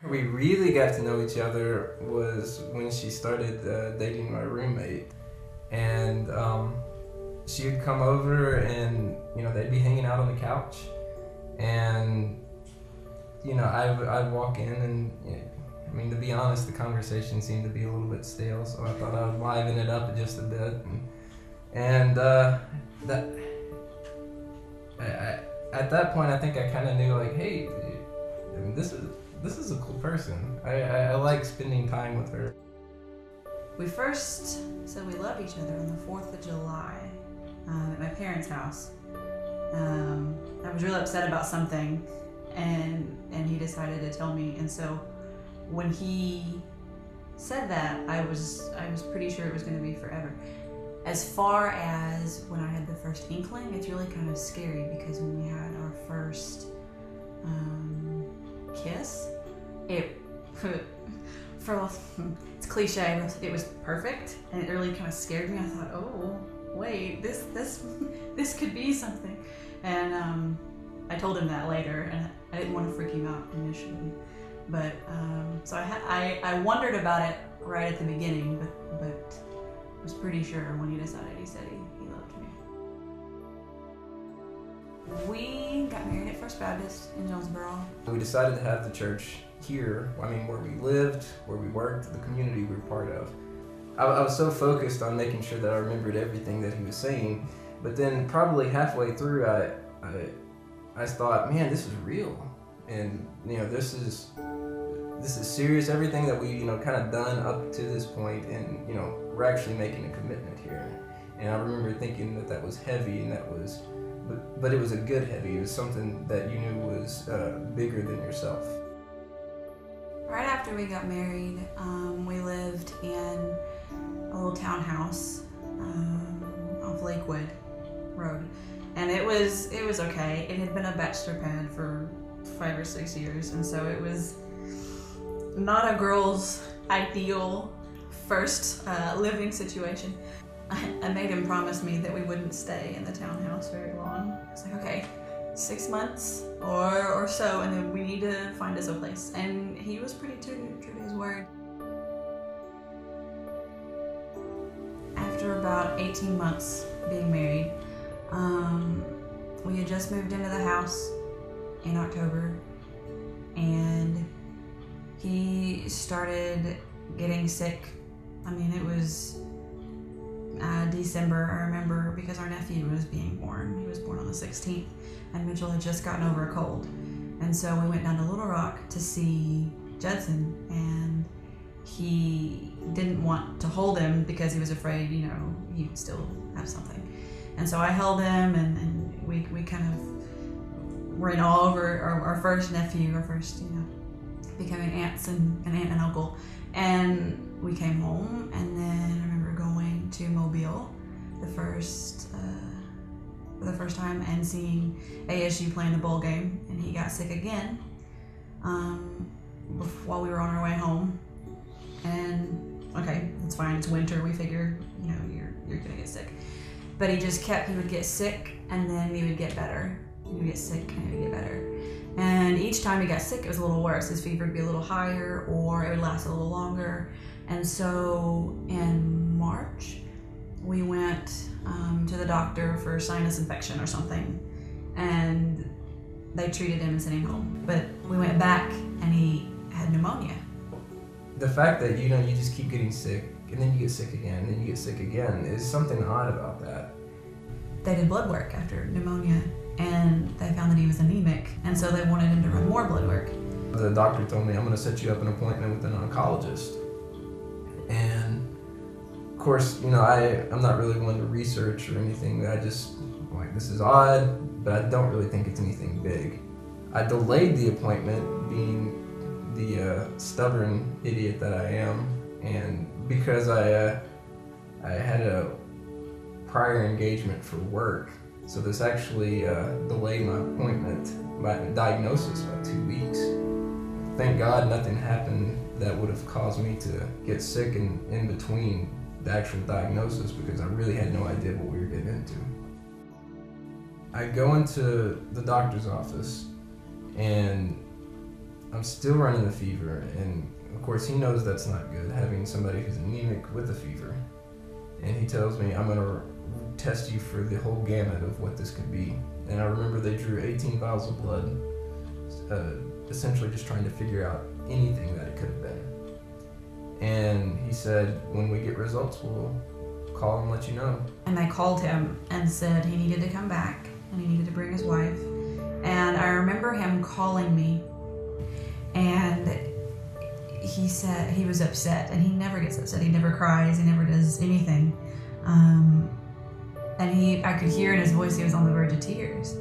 We really got to know each other was when she started dating my roommate, and she would come over and they'd be hanging out on the couch, and I'd walk in and I mean, to be honest, the conversation seemed to be a little bit stale, so I thought I would liven it up just a bit, and at that point I think I kind of knew, like, hey, I mean, this is a cool person. I like spending time with her. We first said we loved each other on the 4th of July at my parents' house. I was really upset about something, and he decided to tell me. And so when he said that, I was pretty sure it was going to be forever. As far as when I had the first inkling, it's really kind of scary, because when we had our first kiss, it's cliche, it was perfect, and it really kind of scared me. I thought, oh wait, this could be something. And I told him that later, and I didn't want to freak him out initially, but so I wondered about it right at the beginning, but was pretty sure when he decided. He said he loved me. We got married at First Baptist in Jonesboro. We decided to have the church here, I mean, where we lived, where we worked, the community we were part of. I was so focused on making sure that I remembered everything that he was saying, but then probably halfway through I thought, man, this is real, and this is serious. Everything that we kind of done up to this point, and we're actually making a commitment here. And I remember thinking that was heavy, and that was, but it was a good heavy. It was something that you knew was bigger than yourself. Right after we got married, we lived in a little townhouse off Lakewood Road, and it was okay. It had been a bachelor pad for 5 or 6 years, and so it was not a girl's ideal first living situation. I made him promise me that we wouldn't stay in the townhouse very long. I was like, okay, 6 months or so, and then we need to find us a place. And he was pretty true to his word. After about 18 months being married, we had just moved into the house in October, and he started getting sick. I mean, it was December, I remember, because our nephew was being born. He was born on the 16th, and Mitchell had just gotten over a cold. And so we went down to Little Rock to see Judson, and he didn't want to hold him because he was afraid, he'd still have something. And so I held him, and we kind of were in all over our first nephew, our first, becoming aunts and an aunt and uncle. And we came home, and then I remember going to Mobile for the first time, and seeing ASU playing the bowl game, and he got sick again while we were on our way home. And okay, that's fine, it's winter, we figured, you're gonna get sick. But he would get sick, and then he would get better. He would get sick, and he would get better. And each time he got sick, it was a little worse. His fever would be a little higher, or it would last a little longer. And so in March, we went to the doctor for sinus infection or something, and they treated him and sent him home. But we went back, and he had pneumonia. The fact that you just keep getting sick, and then you get sick again, and then you get sick again, is something odd about that. They did blood work after pneumonia, and they found that he was anemic, and so they wanted him to run more blood work. The doctor told me, I'm going to set you up an appointment with an oncologist. And of course, I'm not really one to research or anything. I just, this is odd, but I don't really think it's anything big. I delayed the appointment, being the stubborn idiot that I am, and because I had a prior engagement for work. So this actually delayed my appointment, my diagnosis, by 2 weeks. Thank God nothing happened that would have caused me to get sick in between the actual diagnosis, because I really had no idea what we were getting into. I go into the doctor's office, and I'm still running a fever, and of course he knows that's not good, having somebody who's anemic with a fever. And he tells me, I'm gonna test you for the whole gamut of what this could be. And I remember they drew 18 vials of blood, essentially just trying to figure out anything that it could have been. And he said, when we get results, we'll call and let you know. And I called him and said he needed to come back and he needed to bring his wife. And I remember him calling me, and he said he was upset, and he never gets upset. He never cries. He never does anything. And I could hear in his voice he was on the verge of tears.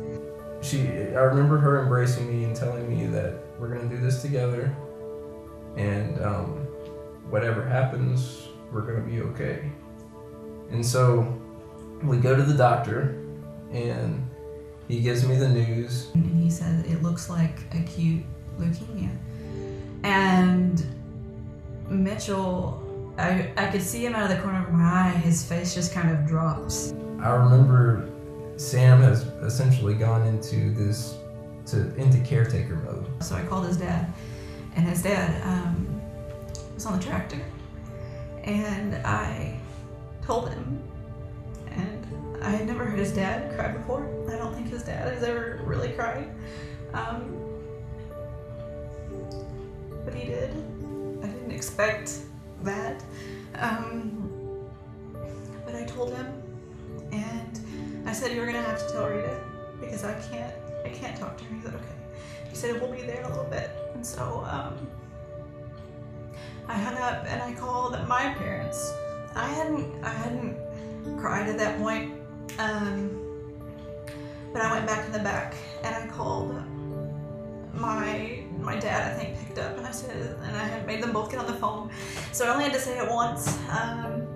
I remember her embracing me and telling me that we're gonna do this together, and whatever happens, we're gonna be okay. And so we go to the doctor, and he gives me the news. And he said it looks like acute leukemia. And Mitchell, I could see him out of the corner of my eye. His face just kind of drops. I remember Sam has essentially gone into caretaker mode. So I called his dad, and his dad was on the tractor, and I told him, and I had never heard his dad cry before. I don't think his dad has ever really cried, but he did. I didn't expect that, but I told him, and I said, you're gonna have to tell Rita, because I can't talk to her. He said, okay. He said, we'll be there in a little bit. And so I hung up and I called my parents. I hadn't cried at that point, but I went back in the back and I called my dad. I think picked up, and I said, and I had made them both get on the phone, so I only had to say it once, and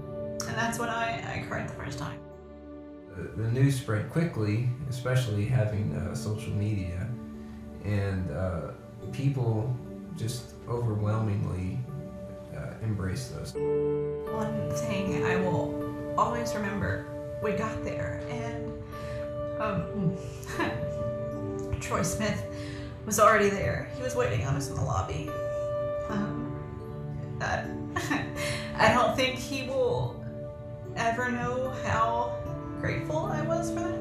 that's when I cried the first time. The news spread quickly, especially having social media, and people just overwhelmingly embraced us. One thing I will always remember, we got there, and Troy Smith was already there. He was waiting on us in the lobby. I don't think he will ever know how grateful I was for that.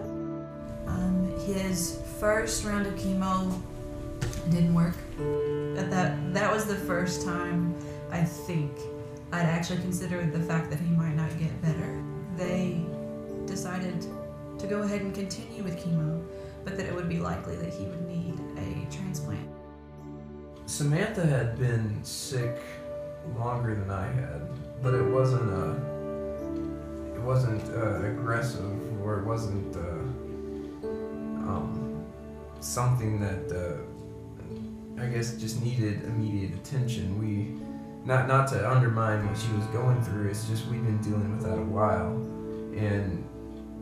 His first round of chemo didn't work. That was the first time I think I'd actually considered the fact that he might not get better. They decided to go ahead and continue with chemo, but that it would be likely that he would need a transplant. Samantha had been sick longer than I had, but it wasn't aggressive, or it wasn't something that I guess just needed immediate attention. Not to undermine what she was going through, it's just we've been dealing with that a while. And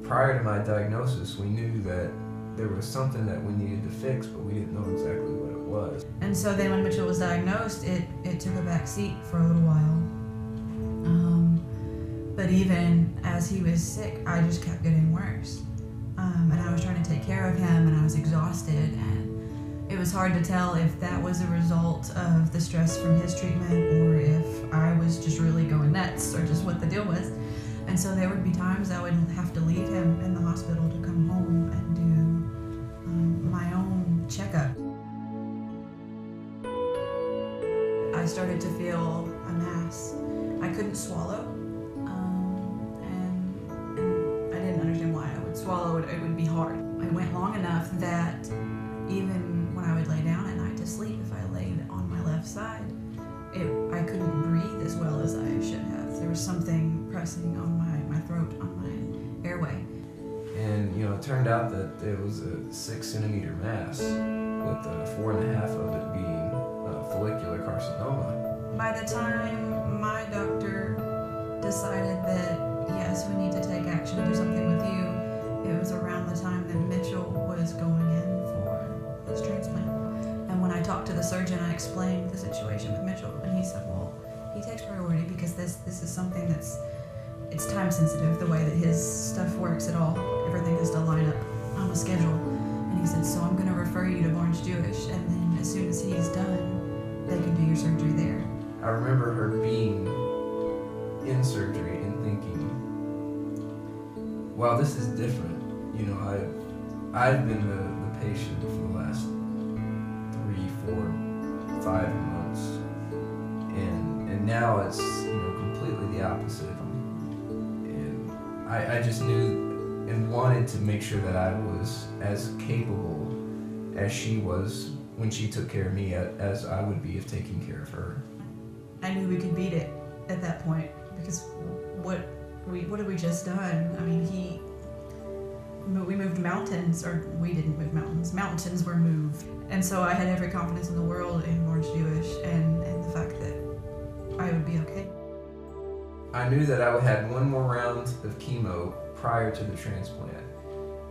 prior to my diagnosis, we knew that there was something that we needed to fix, but we didn't know exactly what it was. And so then when Mitchell was diagnosed, it took a back seat for a little while. But even as he was sick, I just kept getting worse. And I was trying to take care of him, and I was exhausted, and it was hard to tell if that was a result of the stress from his treatment, or if I was just really going nuts, or just what the deal was. And so there would be times I would have to leave him in the hospital to come home and do my own checkup. I started to feel a mass. I couldn't swallow, and I didn't understand why. I would swallow, it would be hard. I went long enough that even when I would lay down at night to sleep, if I laid on my left side, I couldn't breathe as well as I should have. There was something pressing on my throat, on my airway. And it turned out that it was a 6-centimeter mass, with 4.5 of it being follicular carcinoma. By the time my doctor decided that yes, we need to take action and do something with you, it was around the time that Mitchell was going in for his transplant. And when I talked to the surgeon, I explained the situation with Mitchell, and he said, well, he takes priority because this is something it's time sensitive, the way that his stuff works at all. Everything has to line up on a schedule. And he said, so I'm going to refer you to Orange Jewish, and then as soon as he's done, they can do your surgery there. I remember her being in surgery and thinking, wow, this is different. You know, I've been the patient for the last 3, 4, 5 months, and now it's, you know, completely the opposite. And I just knew and wanted to make sure that I was as capable as she was when she took care of me as I would be if taking care of her. I knew we could beat it at that point because what had we just done? I mean, we moved mountains, or we didn't move mountains. Mountains were moved. And so I had every confidence in the world in Orange Jewish and the fact that I would be okay. I knew that I had one more round of chemo prior to the transplant.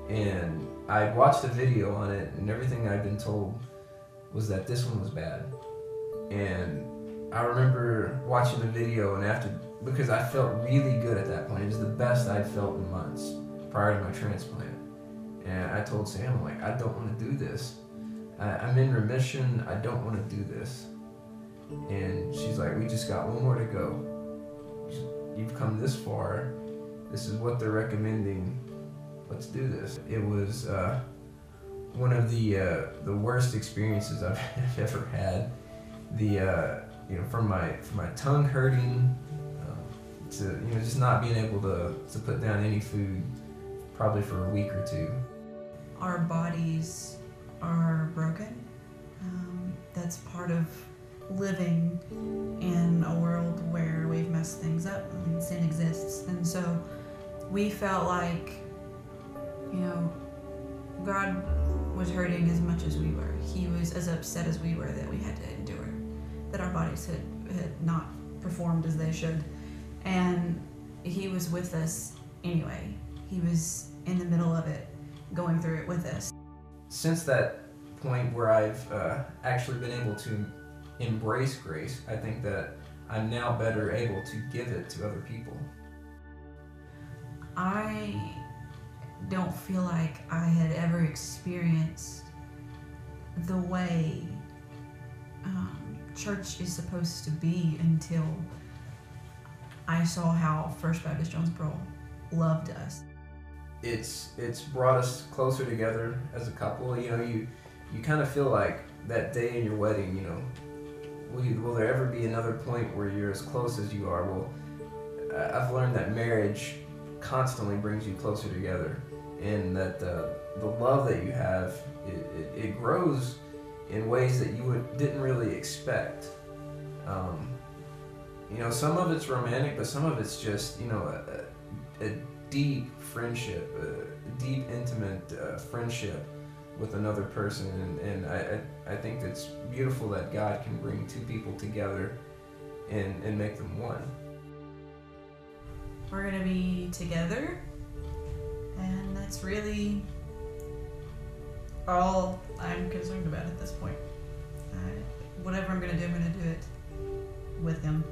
And I watched a video on it, and everything I'd been told was that this one was bad. And I remember watching the video, and because I felt really good at that point. It was the best I'd felt in months prior to my transplant. And I told Sam, like, I don't want to do this. I'm in remission. I don't want to do this. And she's like, we just got one more to go. You've come this far. This is what they're recommending. Let's do this. It was one of the worst experiences I've ever had. You know, from my tongue hurting to, you know, just not being able to put down any food probably for a week or 2. Our bodies are broken. That's part of living in a world where we've messed things up. I mean, sin exists, and so we felt like, you know, God was hurting as much as we were. He was as upset as we were that we had to endure, that our bodies had not performed as they should. And he was with us anyway. He was in the middle of it, going through it with us. Since that point where I've actually been able to embrace grace, I think that I'm now better able to give it to other people. I don't feel like I had ever experienced the way church is supposed to be until I saw how First Baptist Jonesboro loved us. It's brought us closer together as a couple. You know, you kind of feel like that day in your wedding, you know, will there ever be another point where you're as close as you are? Well, I've learned that marriage constantly brings you closer together, and that the love that you have, it grows in ways that you didn't really expect. You know, some of it's romantic, but some of it's just, you know, a deep friendship, a deep, intimate friendship with another person, and I think it's beautiful that God can bring 2 people together and make them one. We're gonna be together, and that's really all I'm concerned about at this point. Whatever I'm gonna do it with him.